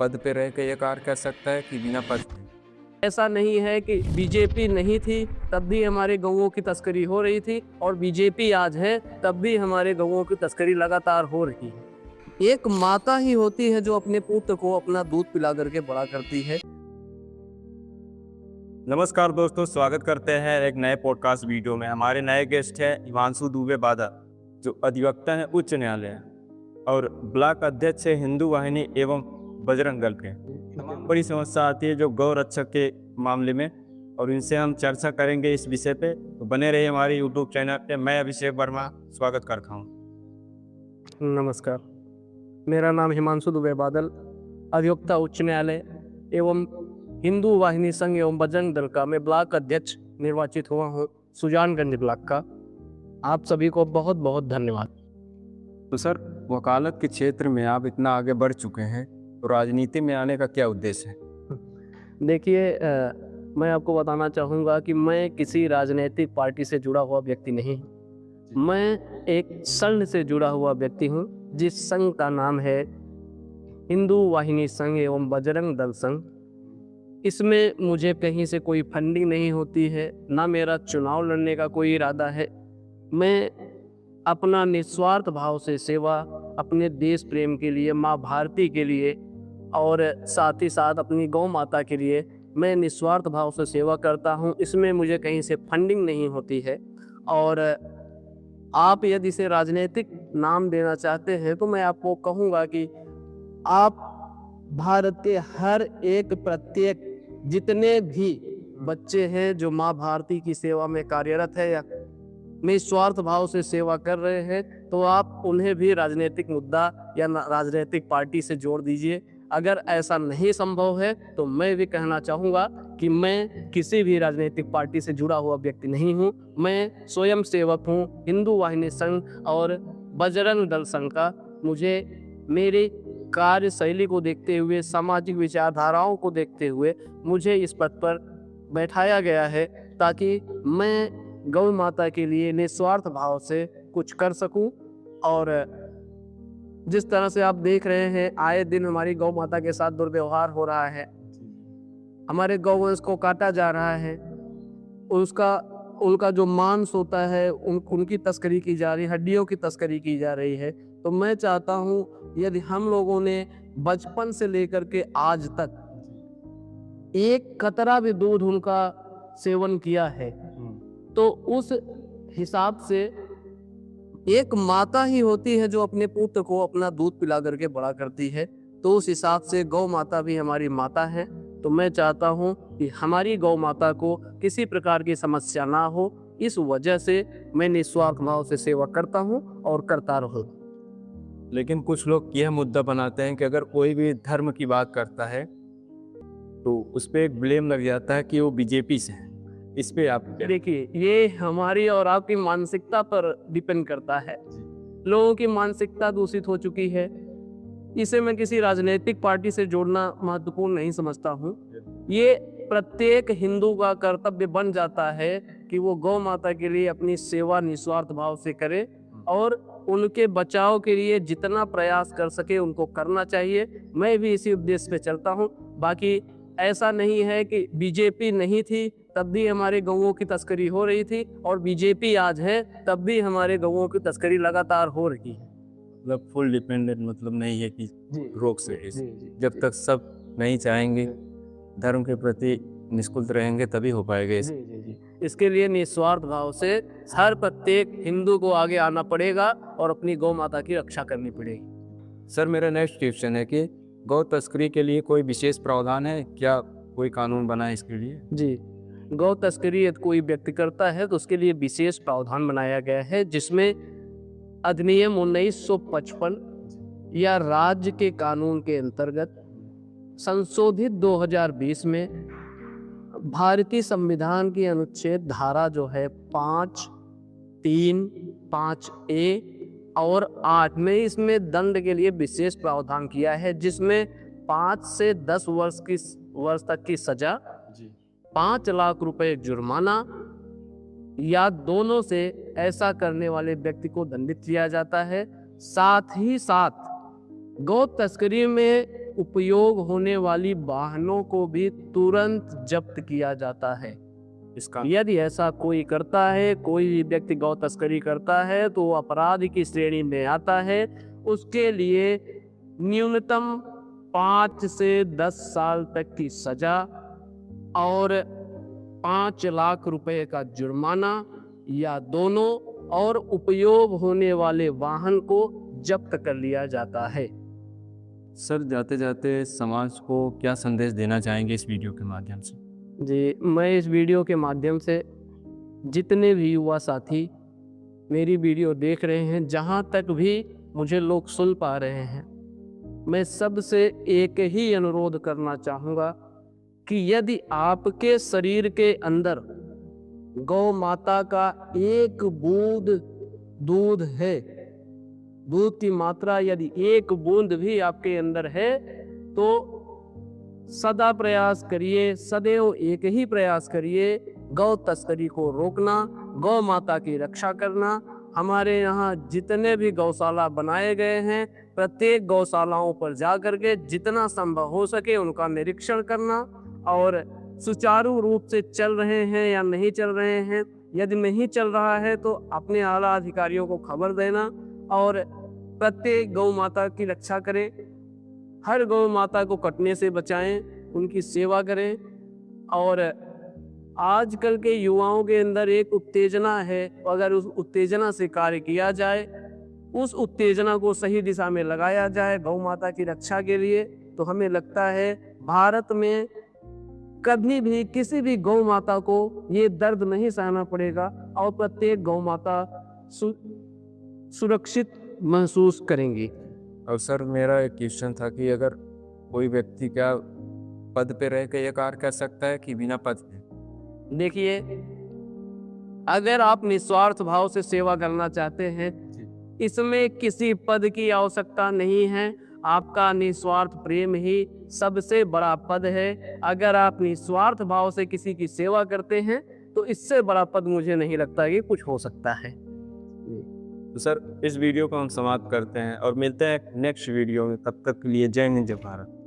पद पे रह के ये कार्य कर सकता है कि बिना पद पे? ऐसा नहीं है कि बीजेपी नहीं थी तब भी हमारे गौओं की तस्करी हो रही थी, और बीजेपी आज है तब भी हमारे गौओं की तस्करी लगातार हो रही है। एक माता ही होती है जो अपने पुत्र को अपना दूध पिला करके बड़ा करती है। नमस्कार दोस्तों, स्वागत करते हैं एक नए पॉडकास्ट वीडियो में। हमारे नए गेस्ट हैं हिमांशु दुबे बादल, जो अधिवक्ता हैं उच्च न्यायालय और ब्लॉक अध्यक्ष है हिंदू वाहिनी एवं बजरंग दल के। बड़ी समस्या आती है जो गौ रक्षक के मामले में, और इनसे हम चर्चा करेंगे इस विषय पे। तो बने रहिए हमारे यूट्यूब चैनल पे। मैं अभिषेक वर्मा स्वागत करता हूँ। नमस्कार, मेरा नाम हिमांशु दुबे बादल, अधिवक्ता उच्च न्यायालय एवं हिंदू वाहिनी संघ एवं बजरंग दल का मैं ब्लॉक अध्यक्ष निर्वाचित हुआ हूँ, सुजानगंज ब्लॉक का। आप सभी को बहुत बहुत धन्यवाद। तो सर, वकालत के क्षेत्र में आप इतना आगे बढ़ चुके हैं, तो राजनीति में आने का क्या उद्देश्य है? देखिए, मैं आपको बताना चाहूँगा कि मैं किसी राजनीतिक पार्टी से जुड़ा हुआ व्यक्ति नहीं हूँ। मैं एक संघ से जुड़ा हुआ व्यक्ति हूँ, जिस संघ का नाम है हिंदू वाहिनी संघ एवं बजरंग दल संघ। इसमें मुझे कहीं से कोई फंडिंग नहीं होती है, ना मेरा चुनाव लड़ने का कोई इरादा है। मैं अपना निस्वार्थ भाव से सेवा अपने देश प्रेम के लिए, माँ भारती के लिए और साथ ही साथ अपनी गौ माता के लिए मैं निस्वार्थ भाव से सेवा करता हूँ। इसमें मुझे कहीं से फंडिंग नहीं होती है। और आप यदि इसे राजनीतिक नाम देना चाहते हैं तो मैं आपको कहूँगा कि आप भारत के हर एक प्रत्येक जितने भी बच्चे हैं जो माँ भारती की सेवा में कार्यरत है या निस्वार्थ भाव से सेवा कर रहे हैं, तो आप उन्हें भी राजनीतिक मुद्दा या राजनीतिक पार्टी से जोड़ दीजिए। अगर ऐसा नहीं संभव है तो मैं भी कहना चाहूँगा कि मैं किसी भी राजनीतिक पार्टी से जुड़ा हुआ व्यक्ति नहीं हूँ। मैं स्वयं सेवक हूँ हिंदू वाहिनी संघ और बजरंग दल संघ का। मुझे मेरी कार्यशैली को देखते हुए, सामाजिक विचारधाराओं को देखते हुए मुझे इस पद पर बैठाया गया है, ताकि मैं गौ माता के लिए निस्वार्थ भाव से कुछ कर सकूं। और जिस तरह से आप देख रहे हैं, आए दिन हमारी गौ माता के साथ दुर्व्यवहार हो रहा है, हमारे गौवंश को काटा जा रहा है, उनका जो मांस होता है उनकी तस्करी की जा रही है, हड्डियों की तस्करी की जा रही है। तो मैं चाहता हूँ यदि हम लोगों ने बचपन से लेकर के आज तक एक कतरा भी दूध उनका सेवन किया है, तो उस हिसाब से एक माता ही होती है जो अपने पुत्र को अपना दूध पिला करके बड़ा करती है। तो उस हिसाब से गौ माता भी हमारी माता है। तो मैं चाहता हूँ कि हमारी गौ माता को किसी प्रकार की समस्या ना हो, इस वजह से मैं निस्वार्थ भाव से सेवा करता हूँ और करता रहूँ। लेकिन कुछ लोग यह मुद्दा बनाते हैं कि अगर कोई भी धर्म की बात करता है तो उस पर एक ब्लेम लग जाता है कि वो बीजेपी से है। इस पे आप क्या? देखिए, ये हमारी और आपकी मानसिकता पर डिपेंड करता है। लोगों की मानसिकता दूषित हो चुकी है। इसे मैं किसी राजनीतिक पार्टी से जोड़ना महत्वपूर्ण नहीं समझता हूँ। ये प्रत्येक हिंदू का कर्तव्य बन जाता है कि वो गौ माता के लिए अपनी सेवा निस्वार्थ भाव से करे और उनके बचाव के लिए जितना प्रयास कर सके उनको करना चाहिए। मैं भी इसी उद्देश्य पे चलता हूँ। बाकी ऐसा नहीं है कि बीजेपी नहीं थी तब भी हमारे गौओं की तस्करी हो रही थी, और बीजेपी आज है तब भी हमारे गौओं की तस्करी लगातार हो रही है। मतलब फुल डिपेंडेंट मतलब नहीं है कि रोक सके। जी, जी, जब तक सब नहीं चाहेंगे, धर्म के प्रति निष्कुल रहेंगे, तभी हो पाएगा। जी, जी, जी। इसके लिए निस्वार्थ भाव से हर प्रत्येक हिंदू को आगे आना पड़ेगा और अपनी गौ माता की रक्षा करनी पड़ेगी। सर, मेरा नेक्स्ट क्वेश्चन है कि गौ तस्करी के लिए कोई विशेष प्रावधान है क्या? कोई कानून बना है इसके लिए? जी, गौ तस्करी यदि कोई व्यक्ति करता है तो उसके लिए विशेष प्रावधान बनाया गया है, जिसमें अधिनियम 1955 या राज्य के कानून के अंतर्गत संशोधित 2020 में भारतीय संविधान की अनुच्छेद धारा जो है 5, 3, 5A और 8 में, इसमें दंड के लिए विशेष प्रावधान किया है, जिसमें 5 से 10 वर्ष तक की सजा, 5 लाख रुपए जुर्माना या दोनों से ऐसा करने वाले व्यक्ति को दंडित किया जाता है। साथ ही साथ गौ तस्करी में उपयोग होने वाली वाहनों को भी तुरंत जब्त किया जाता है। इसका यदि ऐसा कोई करता है, कोई व्यक्ति गौ तस्करी करता है, तो वो अपराध की श्रेणी में आता है। उसके लिए न्यूनतम 5 से 10 साल तक की सजा और 5 लाख रुपए का जुर्माना या दोनों, और उपयोग होने वाले वाहन को जब्त कर लिया जाता है। सर, जाते जाते समाज को क्या संदेश देना चाहेंगे इस वीडियो के माध्यम से? जी, मैं इस वीडियो के माध्यम से जितने भी युवा साथी मेरी वीडियो देख रहे हैं, जहाँ तक भी मुझे लोग सुन पा रहे हैं, मैं सबसे एक ही अनुरोध करना चाहूँगा कि यदि आपके शरीर के अंदर गौ माता का एक बूंद दूध है, दूध की मात्रा यदि एक बूंद भी आपके अंदर है, तो सदा प्रयास करिए, सदैव एक ही प्रयास करिए, गौ तस्करी को रोकना, गौ माता की रक्षा करना। हमारे यहाँ जितने भी गौशाला बनाए गए हैं, प्रत्येक गौशालाओं पर जा करके जितना संभव हो सके उनका निरीक्षण करना, और सुचारू रूप से चल रहे हैं या नहीं चल रहे हैं। यदि नहीं चल रहा है तो अपने आला अधिकारियों को खबर देना और प्रत्येक गौ माता की रक्षा करें। हर गौ माता को कटने से बचाएं, उनकी सेवा करें। और आजकल के युवाओं के अंदर एक उत्तेजना है, अगर उस उत्तेजना से कार्य किया जाए, उस उत्तेजना को सही दिशा में लगाया जाए गौ माता की रक्षा के लिए, तो हमें लगता है भारत में कभी भी किसी भी गौ माता को ये दर्द नहीं सहना पड़ेगा और प्रत्येक गौ माता सुरक्षित महसूस करेंगी। और सर, मेरा एक क्वेश्चन था कि अगर कोई व्यक्ति क्या पद पे रह के ये कार्य कर सकता है कि बिना पद के? देखिए, अगर आप निस्वार्थ भाव से सेवा करना चाहते हैं, इसमें किसी पद की आवश्यकता नहीं है। आपका निस्वार्थ प्रेम ही सबसे बड़ा पद है। अगर आप निस्वार्थ भाव से किसी की सेवा करते हैं, तो इससे बड़ा पद मुझे नहीं लगता कि कुछ हो सकता है। तो सर, इस वीडियो को हम समाप्त करते हैं और मिलते हैं नेक्स्ट वीडियो में। तब तक के लिए जय हिंद, जय भारत।